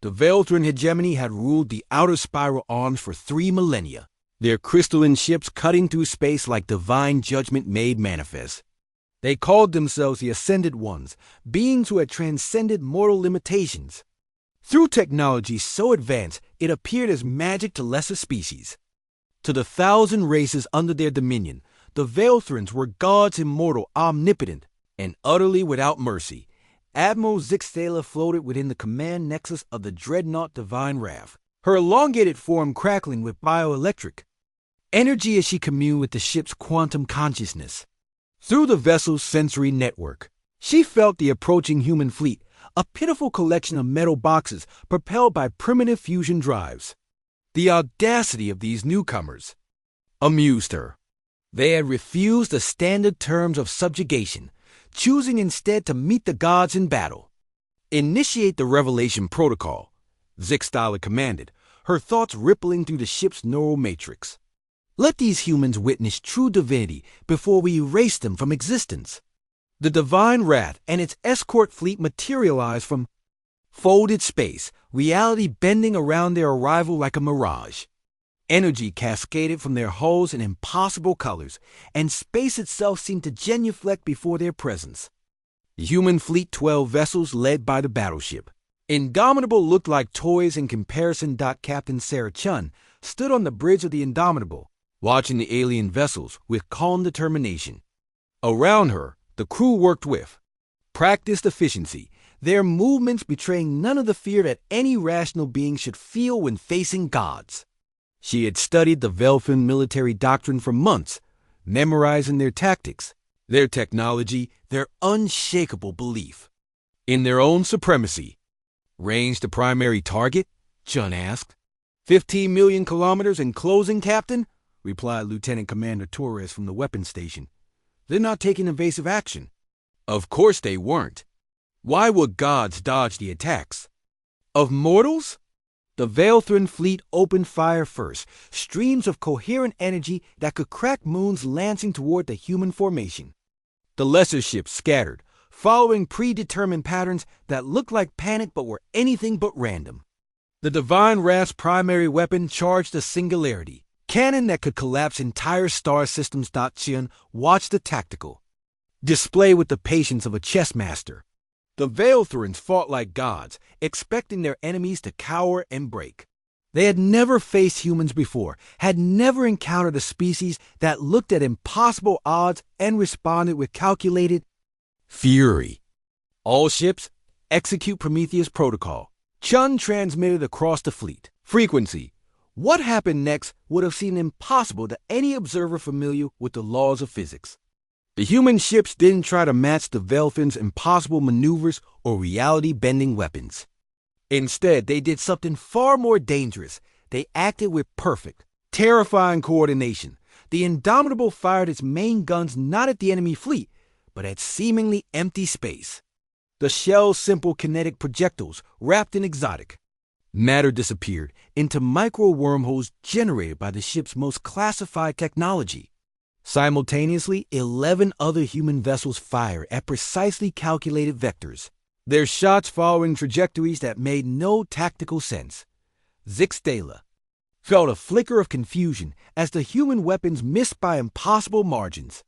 The Veilthran hegemony had ruled the outer spiral arms for 3 millennia, their crystalline ships cutting through space like divine judgment made manifest. They called themselves the Ascended Ones, beings who had transcended mortal limitations. Through technology so advanced, it appeared as magic to lesser species. To the 1,000 races under their dominion, the Veilthrans were gods immortal, omnipotent, and utterly without mercy. Admiral Zixtala floated within the command nexus of the dreadnought Divine Wrath, her elongated form crackling with bioelectric energy as she communed with the ship's quantum consciousness. Through the vessel's sensory network, she felt the approaching human fleet, a pitiful collection of metal boxes propelled by primitive fusion drives. The audacity of these newcomers amused her. They had refused the standard terms of subjugation, choosing instead to meet the gods in battle. "Initiate the Revelation Protocol," Zixtala commanded, her thoughts rippling through the ship's neural matrix. "Let these humans witness true divinity before we erase them from existence." The Divine Wrath and its escort fleet materialized from folded space, reality bending around their arrival like a mirage. Energy cascaded from their hulls in impossible colors, and space itself seemed to genuflect before their presence. The human fleet 12 vessels led by the battleship. Indomitable looked like toys in comparison. Captain Sarah Chun stood on the bridge of the Indomitable, watching the alien vessels with calm determination. Around her, the crew worked with practiced efficiency, their movements betraying none of the fear that any rational being should feel when facing gods. She had studied the Veilthran military doctrine for months, memorizing their tactics, their technology, their unshakable belief in their own supremacy. "Range the primary target?" Chun asked. 15 million kilometers in closing, Captain," replied Lieutenant Commander Torres from the weapons station. "They're not taking evasive action." Of course they weren't. Why would gods dodge the attacks of mortals? The Veilthran fleet opened fire first, streams of coherent energy that could crack moons lancing toward the human formation. The lesser ships scattered, following predetermined patterns that looked like panic but were anything but random. The Divine Wrath's primary weapon charged a singularity, cannon that could collapse entire star systems. Chun watched the tactical display with the patience of a chess master. The Veilthrans fought like gods, expecting their enemies to cower and break. They had never faced humans before, had never encountered a species that looked at impossible odds and responded with calculated fury. "All ships, execute Prometheus Protocol." Chun transmitted across the fleet. Frequency. What happened next would have seemed impossible to any observer familiar with the laws of physics. The human ships didn't try to match the Veilthrans' impossible maneuvers or reality-bending weapons. Instead, they did something far more dangerous. They acted with perfect, terrifying coordination. The Indomitable fired its main guns not at the enemy fleet, but at seemingly empty space. The shell's simple kinetic projectiles, wrapped in exotic matter, disappeared into micro wormholes generated by the ship's most classified technology. Simultaneously, 11 other human vessels fired at precisely calculated vectors, their shots following trajectories that made no tactical sense. Zixtala felt a flicker of confusion as the human weapons missed by impossible margins.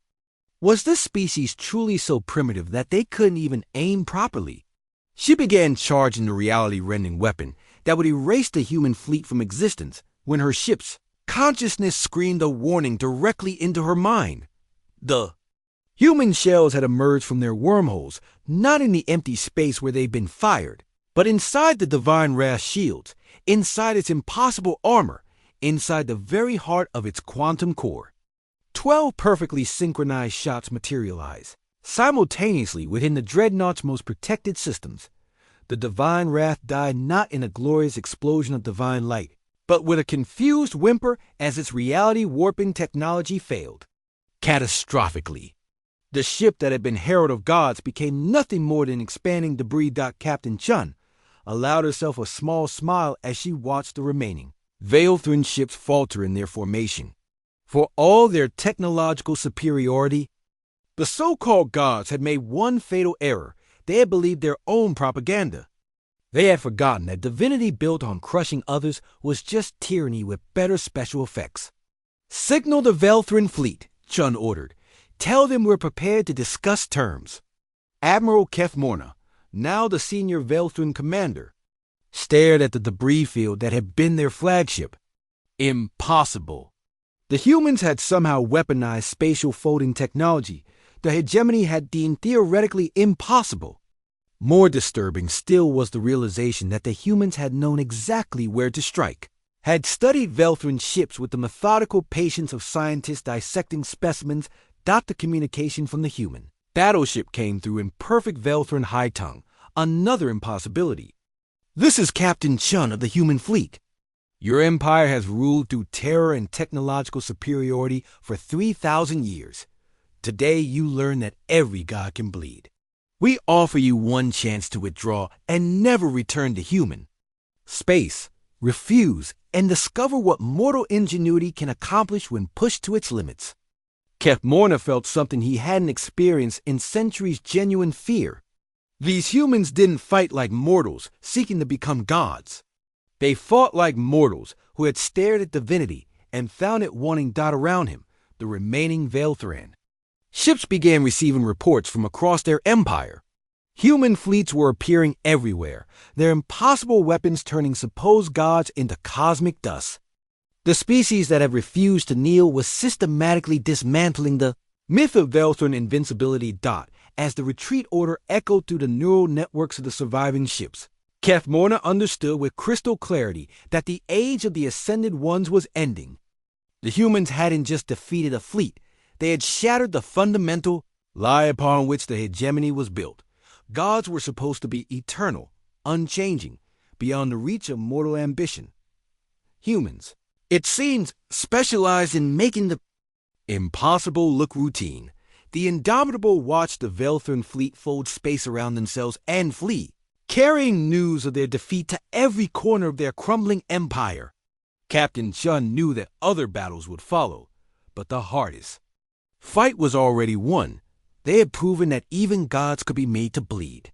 Was this species truly so primitive that they couldn't even aim properly? She began charging the reality-rending weapon that would erase the human fleet from existence when her ship's consciousness screamed a warning directly into her mind. The human shells had emerged from their wormholes, not in the empty space where they'd been fired, but inside the Divine Wrath shields, inside its impossible armor, inside the very heart of its quantum core. 12 perfectly synchronized shots materialized, simultaneously within the dreadnought's most protected systems. The Divine Wrath died not in a glorious explosion of divine light, but with a confused whimper as its reality-warping technology failed. Catastrophically. The ship that had been herald of gods became nothing more than expanding debris. Captain Chun allowed herself a small smile as she watched the remaining Veilthran ships falter in their formation. For all their technological superiority, the so-called gods had made one fatal error. They had believed their own propaganda. They had forgotten that divinity built on crushing others was just tyranny with better special effects. "Signal the Velthrin fleet," Chun ordered. "Tell them we're prepared to discuss terms." Admiral Kefmorna, now the senior Velthrin commander, stared at the debris field that had been their flagship. Impossible. The humans had somehow weaponized spatial folding technology the hegemony had deemed theoretically impossible. More disturbing still was the realization that the humans had known exactly where to strike, had studied Velthrin ships with the methodical patience of scientists dissecting specimens, the communication from the human. Battleship came through in perfect Velthrin high tongue, another impossibility. "This is Captain Chun of the human fleet. Your empire has ruled through terror and technological superiority for 3,000 years. Today you learn that every god can bleed. We offer you one chance to withdraw and never return to human space, refuse, and discover what mortal ingenuity can accomplish when pushed to its limits." Kefmorna felt something he hadn't experienced in centuries: genuine fear. These humans didn't fight like mortals seeking to become gods. They fought like mortals who had stared at divinity and found it wanting around him, the remaining Velthran. Ships began receiving reports from across their empire. Human fleets were appearing everywhere, their impossible weapons turning supposed gods into cosmic dust. The species that had refused to kneel was systematically dismantling the myth of Velthran invincibility. As the retreat order echoed through the neural networks of the surviving ships, Kefmorna understood with crystal clarity that the age of the Ascended Ones was ending. The humans hadn't just defeated a fleet, they had shattered the fundamental lie upon which the hegemony was built. Gods were supposed to be eternal, unchanging, beyond the reach of mortal ambition. Humans, it seems, specialized in making the impossible look routine. The Indomitable watched the Velthran fleet fold space around themselves and flee, carrying news of their defeat to every corner of their crumbling empire. Captain Chun knew that other battles would follow, but the hardest fight was already won. They had proven that even gods could be made to bleed.